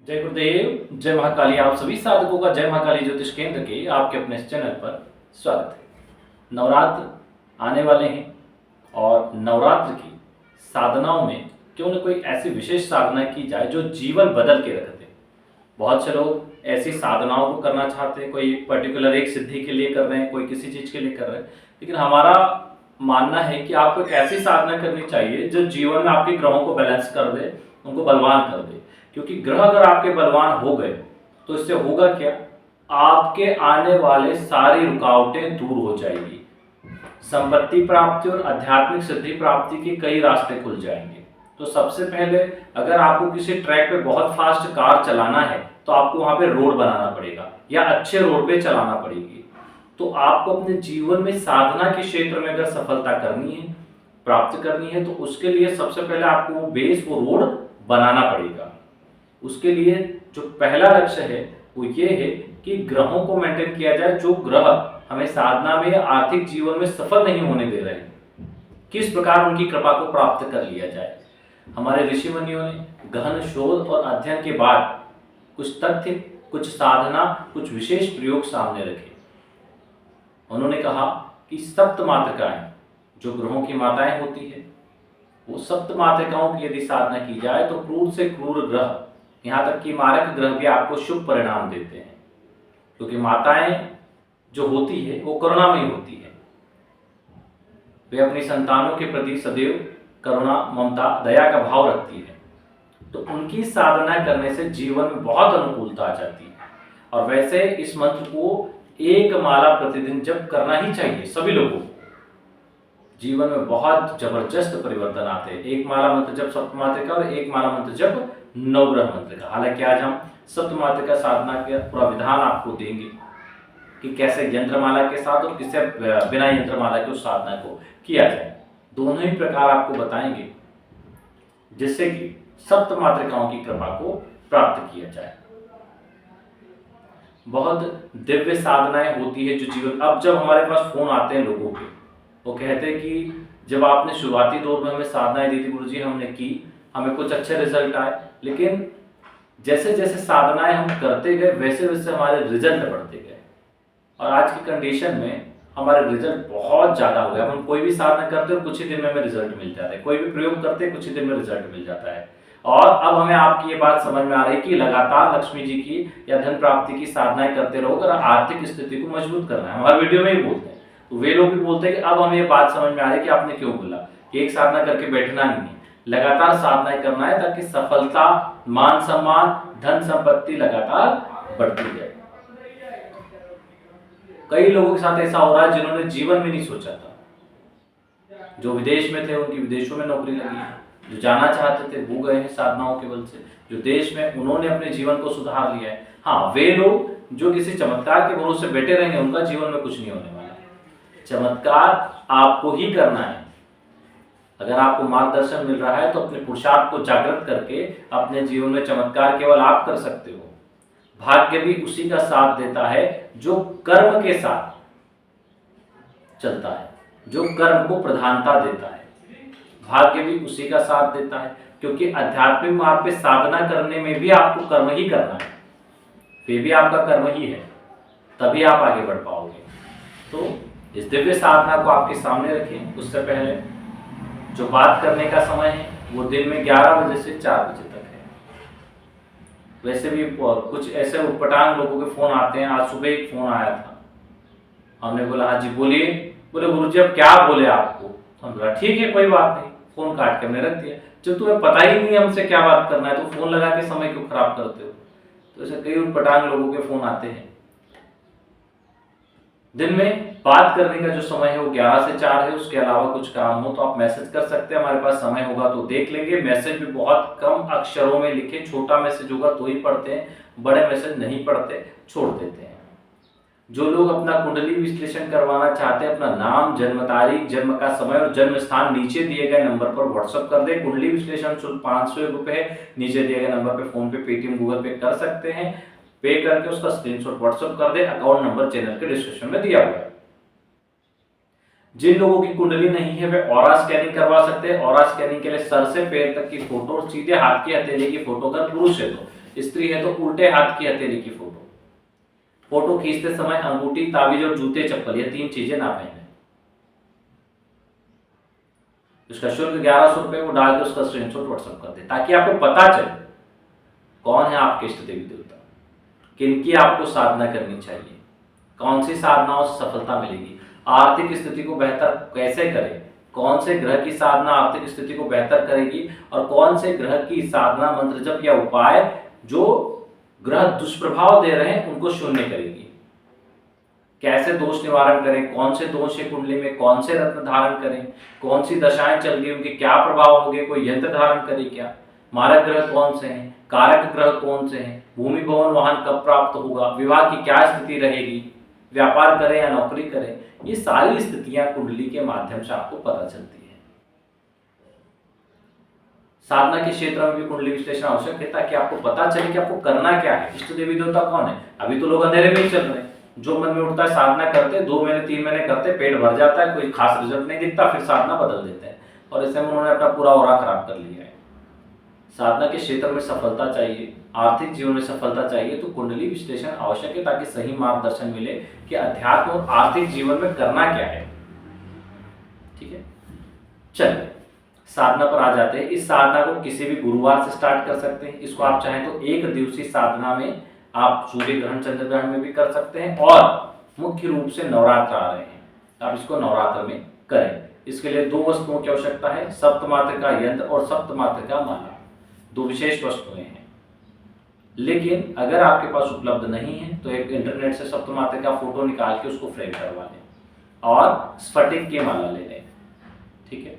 जय गुरुदेव, जय महाकाली। आप सभी साधकों का जय महाकाली ज्योतिष केंद्र के आपके अपने इस चैनल पर स्वागत है। नवरात्र आने वाले हैं और नवरात्र की साधनाओं में क्यों न कोई ऐसी विशेष साधना की जाए जो जीवन बदल के रख दे। बहुत से लोग ऐसी साधनाओं को करना चाहते हैं, कोई पर्टिकुलर एक सिद्धि के लिए कर रहे हैं, कोई किसी चीज़ के लिए कर रहे हैं, लेकिन हमारा मानना है कि आपको एक ऐसी साधना करनी चाहिए जो जीवन में आपके ग्रहों को बैलेंस कर दे, उनको बलवान कर दे। क्योंकि ग्रह अगर आपके बलवान हो गए तो इससे होगा क्या, आपके आने वाले सारी रुकावटें दूर हो जाएगी। संपत्ति प्राप्ति और आध्यात्मिक सिद्धि प्राप्ति के कई रास्ते खुल जाएंगे। तो सबसे पहले अगर आपको किसी ट्रैक पे बहुत फास्ट कार चलाना है तो आपको वहां पे रोड बनाना पड़ेगा या अच्छे रोड पे चलाना पड़ेगी। तो आपको अपने जीवन में साधना के क्षेत्र में अगर सफलता करनी है, प्राप्त करनी है, तो उसके लिए सबसे पहले आपको वो बेस, वो रोड बनाना पड़ेगा। उसके लिए जो पहला लक्ष्य है वो ये है कि ग्रहों को मेंटेन किया जाए। जो ग्रह हमें साधना में या आर्थिक जीवन में सफल नहीं होने दे रहे हैं, किस प्रकार उनकी कृपा को प्राप्त कर लिया जाए। हमारे ऋषि मुनियों ने गहन शोध और अध्ययन के बाद कुछ तथ्य, कुछ साधना, कुछ विशेष प्रयोग सामने रखे। उन्होंने कहा कि सप्त मातृकाएं, जो ग्रहों की माताएं होती है, वो सप्त मातृकाओं की यदि साधना की जाए तो क्रूर से क्रूर ग्रह, यहाँ तक कि मारक ग्रह भी आपको शुभ परिणाम देते हैं। क्योंकि माताएं जो होती है वो करुणामयी होती है, वे अपनी संतानों के प्रति सदैव करुणा, ममता, दया का भाव रखती है। तो उनकी साधना करने से जीवन में बहुत अनुकूलता आ जाती है। और वैसे इस मंत्र को एक माला प्रतिदिन जप करना ही चाहिए सभी लोगों को। जीवन में बहुत जबरदस्त परिवर्तन आते हैं। एक माला मंत्र जप सप्त मातृका और एक माला मंत्र जप नवग्रह मंत्र का। हालांकि आज हम सप्त मातृका साधना का पूरा विधान आपको देंगे कि कैसे यंत्रमाला के साथ और किसे बिना यंत्रमाला के उस साधना को किया जाए। दोनों ही प्रकार आपको बताएंगे जिससे कि सप्त मातृकाओं की कृपा को प्राप्त किया जाए। बहुत दिव्य साधनाएं होती है जो जीवन, अब जब हमारे पास फोन आते हैं लोगों के, वो कहते हैं कि जब आपने शुरुआती दौर में हमें साधनाएं दी थी गुरुजी, हमने की, हमें कुछ अच्छे रिजल्ट आए, लेकिन जैसे जैसे साधनाएं हम करते गए वैसे वैसे हमारे रिजल्ट बढ़ते गए। और आज की कंडीशन में हमारे रिजल्ट बहुत ज़्यादा हो गया। हम कोई भी साधना करते हैं कुछ ही दिन में हमें रिजल्ट मिल जाता है, कोई भी प्रयोग करते हैं कुछ ही दिन में रिजल्ट मिल जाता है। और अब हमें आपकी ये बात समझ में आ रही है कि लगातार लक्ष्मी जी की या धन प्राप्ति की साधनाएं करते रहो अगर आर्थिक स्थिति को मजबूत करना है। हम हर वीडियो में ही बोलते हैं, तो वे लोग भी बोलते हैं कि अब हमें ये बात समझ में आ रही है कि आपने क्यों बोला, एक साधना करके बैठना नहीं है, लगातार साधनाएं करना है ताकि सफलता, मान सम्मान, धन संपत्ति लगातार बढ़ती जाए। कई लोगों के साथ ऐसा हो रहा है जिन्होंने जीवन में नहीं सोचा था, जो विदेश में थे उनकी विदेशों में नौकरी लगी है, जो जाना चाहते थे वो गए हैं साधनाओं के बल से, जो देश में उन्होंने अपने जीवन को सुधार लिया है। हाँ, वे लोग जो किसी चमत्कार के भरोसे बैठे रहेंगे उनका जीवन में कुछ नहीं होने वाला। चमत्कार आपको ही करना है। अगर आपको मार्गदर्शन मिल रहा है तो अपने पुरुषार्थ को जागृत करके अपने जीवन में चमत्कार केवल आप कर सकते हो। भाग्य भी उसी का साथ देता है जो कर्म के साथ चलता है, जो कर्म को प्रधानता देता है। भाग्य भी उसी का साथ देता है, क्योंकि आध्यात्मिक मार्ग पे साधना करने में भी आपको कर्म ही करना है, वे भी आपका कर्म ही है, तभी आप आगे बढ़ पाओगे। तो इस दिव्य साधना को आपके सामने रखें। उससे पहले जो बात करने का समय है वो दिन में 11 बजे से 4 बजे तक है। वैसे भी कुछ ऐसे उटपटांग लोगों के फोन आते हैं। आज सुबह एक फोन आया था, हमने बोला हाँ जी बोलिए। बोले गुरुजी अब क्या बोले आपको। हम बोला ठीक है कोई बात नहीं, फोन काट के हमने रख दिया। जब तुम्हें पता ही नहीं हमसे क्या बात करना है तो फोन लगा के समय क्यों खराब करते हो। तो ऐसे कई उटपटांग लोगों के फोन आते हैं। दिन में बात करने का जो समय है वो 11 से 4 है। उसके अलावा कुछ काम हो तो आप मैसेज कर सकते हैं, हमारे पास समय होगा तो देख लेंगे। मैसेज भी बहुत कम अक्षरों में लिखे, छोटा मैसेज होगा तो ही पढ़ते हैं, बड़े मैसेज नहीं पढ़ते, छोड़ देते हैं। जो लोग अपना कुंडली विश्लेषण करवाना चाहते हैं, अपना नाम, जन्म तारीख, जन्म का समय और जन्म स्थान नीचे दिए गए नंबर पर व्हाट्सएप कर दे। कुंडली विश्लेषण शुल्क 500 रुपए नीचे दिए गए नंबर पर फोन पे, पेटीएम, गूगल पे कर सकते हैं। पे करके उसका स्क्रीनशॉट व्हाट्सएप कर दे। अकाउंट नंबर चैनल के डिस्क्रिप्शन में दिया हुआ है। जिन लोगों की कुंडली नहीं है वे ऑरा स्कैनिंग करवा सकते हैं। ऑरा स्कैनिंग के लिए सर से पैर तक की फोटो, सीधे हाथ की हथेली की फोटो अगर पुरुष है तो, स्त्री है तो उल्टे हाथ की हथेली की फोटो। फोटो खींचते समय अंगूठी, ताबीज और जूते चप्पल, ये 3 चीजें ना पहने। उसका शुल्क 1100 रुपये, वो डाल के उसका स्क्रीनशॉट व्हाट्सएप कर दे, ताकि आपको पता चले कौन है आपके इष्ट देवी देवता, किनकी आपको साधना करनी चाहिए, कौन सी साधनाओं से सफलता मिलेगी, आर्थिक स्थिति को बेहतर कैसे करें, कौन से ग्रह की साधना आर्थिक स्थिति को बेहतर करेगी, और कौन से ग्रह की साधना, मंत्र जप या उपाय जो ग्रह दुष्प्रभाव दे रहे हैं उनको शून्य करेगी। कैसे दोष निवारण करें, कौन से दोष है कुंडली में, कौन से रत्न धारण करें, कौन सी दशाएं चल रही, उनके क्या प्रभाव होंगे, कोई यंत्र धारण करे क्या, मारक ग्रह कौन से हैं, कारक ग्रह कौन से हैं, भूमि भवन वाहन कब प्राप्त होगा, विवाह की क्या स्थिति रहेगी, व्यापार करें या नौकरी करें, ये सारी स्थितियां कुंडली के माध्यम से आपको पता चलती है। साधना के क्षेत्र में भी कुंडली विश्लेषण आवश्यक है, ताकि आपको पता चले कि आपको करना क्या है, इष्ट देवी देवता कौन है। अभी तो लोग अंधेरे में ही चल रहे हैं, जो मन में उठता है साधना करते, 2 महीने 3 महीने करते, पेट भर जाता है, कोई खास रिजल्ट नहीं दिखता, फिर साधना बदल देते हैं, और ऐसे में उन्होंने अपना पूरा ओरा खराब कर लिया है। साधना के क्षेत्र में सफलता चाहिए, आर्थिक जीवन में सफलता चाहिए, तो कुंडली विश्लेषण आवश्यक है, ताकि सही मार्गदर्शन मिले कि अध्यात्म और आर्थिक जीवन में करना क्या है। ठीक है, चलिए साधना पर आ जाते हैं। इस साधना को किसी भी गुरुवार से स्टार्ट कर सकते हैं। इसको आप चाहें तो 1 दिवसीय साधना में आप सूर्य ग्रहण चंद्र ग्रहण में भी कर सकते हैं, और मुख्य रूप से नवरात्र आ रहे हैं, आप इसको नवरात्र में करें। इसके लिए 2 वस्तुओं की आवश्यकता है, सप्तमात्र का यंत्र और सप्तमात्र का माला, 2 विशेष वस्तुएं हैं। लेकिन अगर आपके पास उपलब्ध नहीं है तो एक इंटरनेट से सप्तमात्र का फोटो निकाल के उसको फ्रेम करवा लें और स्फटिक की माला ले लें। ठीक है,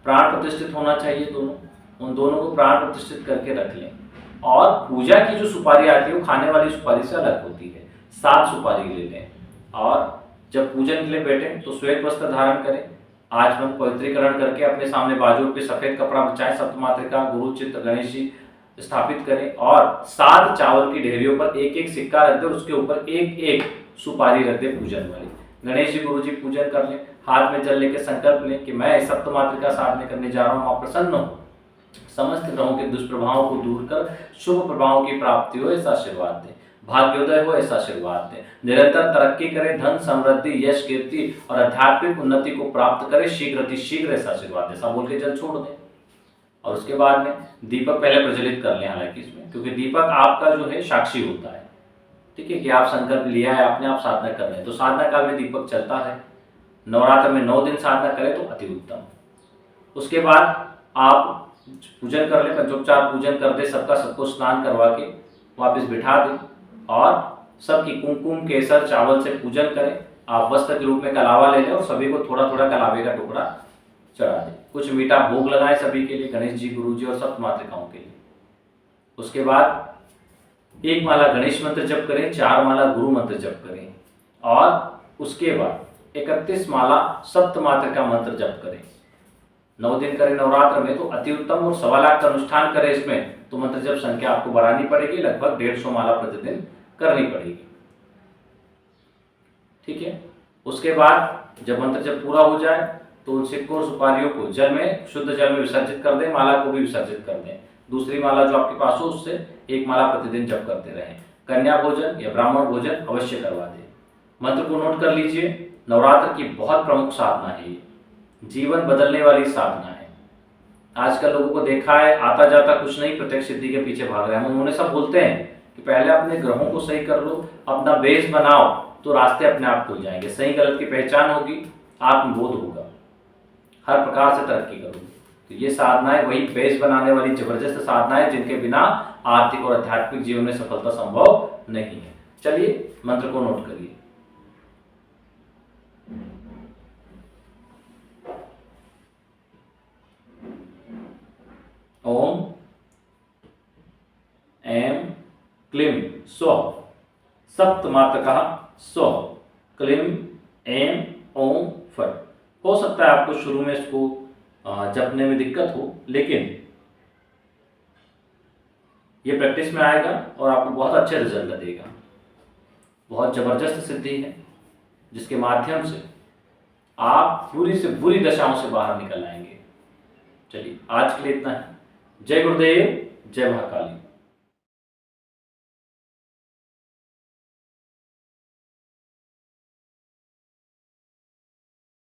प्राण प्रतिष्ठित होना चाहिए दोनों, उन दोनों को प्राण प्रतिष्ठित करके रख लें। और पूजा की जो सुपारी आती है वो खाने वाली सुपारी से अलग होती है, 7 सुपारी ले लें। और जब पूजन के लिए बैठे तो श्वेत वस्त्र धारण करें, आचमन पवित्रीकरण करके अपने सामने बाजू पे सफेद कपड़ा बिछाएं, सप्तमात्र का गुरु चित्र गणेश जी स्थापित करें, और 7 चावल की ढेरियों पर 1-1 सिक्का रख दे, उसके ऊपर 1-1 सुपारी रख दे पूजन वाली। गणेश जी गुरु जी पूजन कर लें, हाथ में जल लेके संकल्प लें कि मैं सप्तमात्र का साधना करने जा रहा हूँ, आप प्रसन्न हो, समस्त ग्रहों के दुष्प्रभावों को दूर कर शुभ प्रभावों की प्राप्ति हो, ऐसा आशीर्वाद दें, भाग्योदय हो, ऐसा आशीर्वाद दें, निरंतर तरक्की करें, धन समृद्धि यश कीर्ति और आध्यात्मिक उन्नति को प्राप्त करें शीघ्र अतिशीघ्र, ऐसा आशीर्वाद दें। सब बोल के जल छोड़ दें, और उसके बाद में दीपक पहले प्रज्वलित कर लें, हालांकि इसमें क्योंकि दीपक आपका जो है साक्षी होता है। ठीक है, कि आप संकल्प लिया है, आपने आप साधना कर रहे हैं, तो साधना काल में दीपक चलता है। नवरात्र में 9 दिन साधना करें तो अति उत्तम। उसके बाद आप पूजन कर ले, पंचोपचार पूजन कर दे, सबको स्नान करवा के वापस बिठा दें, और सबकी कुमकुम केसर चावल से पूजन करें। आप वस्त्र के रूप में कलावा ले लें और सभी को थोड़ा थोड़ा कलावे का टुकड़ा चढ़ा दें। कुछ मीठा भोग लगाएं सभी के लिए, गणेश जी गुरु जी और सप्तमातृकाओं के लिए। उसके बाद 1 माला गणेश मंत्र जप करें, 4 माला गुरु मंत्र जप करें, और उसके बाद 31 माला सप्तमातृका मंत्र जप करें। 9 दिन करें नवरात्र में तो अति उत्तम, और 1.25 लाख का अनुष्ठान करें इसमें तो मंत्र जप संख्या आपको बढ़ानी पड़ेगी, लगभग 150 माला प्रतिदिन करनी पड़ेगी। ठीक है, उसके बाद जब मंत्र जप पूरा हो जाए तो उन सिक्कों और सुपारियों को जल में, शुद्ध जल में विसर्जित कर दें, माला को भी विसर्जित कर दें। दूसरी माला जो आपके पास हो उससे 1 माला प्रतिदिन जप करते रहें। कन्या भोजन या ब्राह्मण भोजन अवश्य करवा दें। मंत्र को नोट कर लीजिए, नवरात्र की बहुत प्रमुख साधना है ये, जीवन बदलने वाली साधना है। आजकल लोगों को देखा है आता जाता कुछ नहीं, प्रत्यक्ष सिद्धि के पीछे भाग रहे हैं। उन्होंने सब बोलते हैं कि पहले अपने ग्रहों को सही कर लो, अपना बेस बनाओ, तो रास्ते अपने आप खुल जाएंगे, सही गलत की पहचान होगी, आत्मबोध होगा, हर प्रकार से तरक्की करोगे। तो ये साधनाएं वही बेस बनाने वाली जबरदस्त साधनाएं जिनके बिना आर्थिक और आध्यात्मिक जीवन में सफलता संभव नहीं है। चलिए मंत्र को नोट करिए। ओम ऐं क्लीं स्वः सप्तमात्रकः स्वः क्लीं ऐं ओम फट्। हो सकता है आपको शुरू में इसको जपने में दिक्कत हो, लेकिन ये प्रैक्टिस में आएगा और आपको बहुत अच्छे रिजल्ट देगा। बहुत जबरदस्त सिद्धि है जिसके माध्यम से आप बुरी से बुरी दशाओं से बाहर निकल आएंगे। चलिए आज के लिए इतना है। जय गुरुदेव, जय महाकाली।